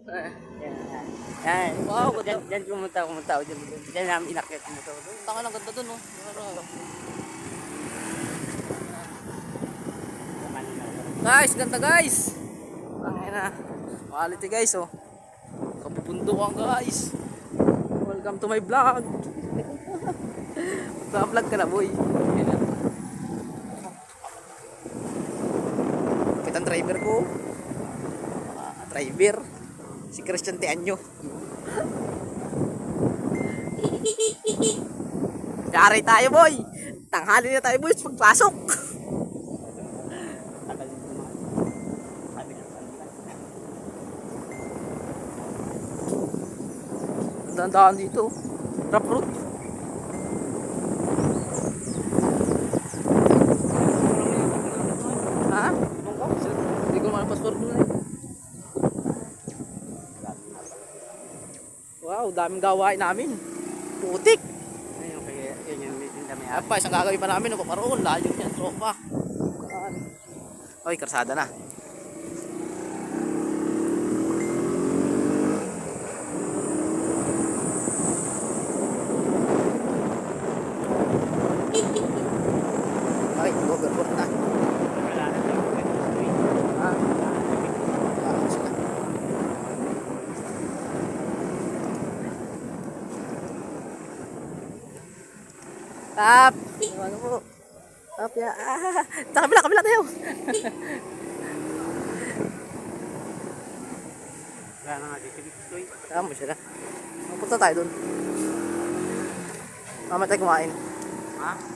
Yan. Wow, ganda. Diyan pumunta ako dyan. Diyan namin inakyat yung motor doon. Taka ng ganda dun, oh. Guys, ganda guys. Ang ina. Quality guys, oh. Kapubundukan guys. Welcome to my vlog. Vlog ka na, boy. Kapitan driver ko. Driver. Si Christian Tianyo. Yari tayo, boy. Tanghali na tayo, boy. Pagpasok. Dandahan dito. Rough road. Ha? Hindi ko mga passport doon eh. Wow, daming gawain namin. Putik. Ayun, kaya yun yung dami. Apa, isang gagawin pa namin. Paparoon, layo niyan. Tropa. Oy, karsada na. Ay, overboard na. Ah, sila. Tap! Ano po? Tap ya. Sa kabila tayo. Wala na nga dito. Tama sila. Punta tayo dun. Mamaya tayo kumain. Ha?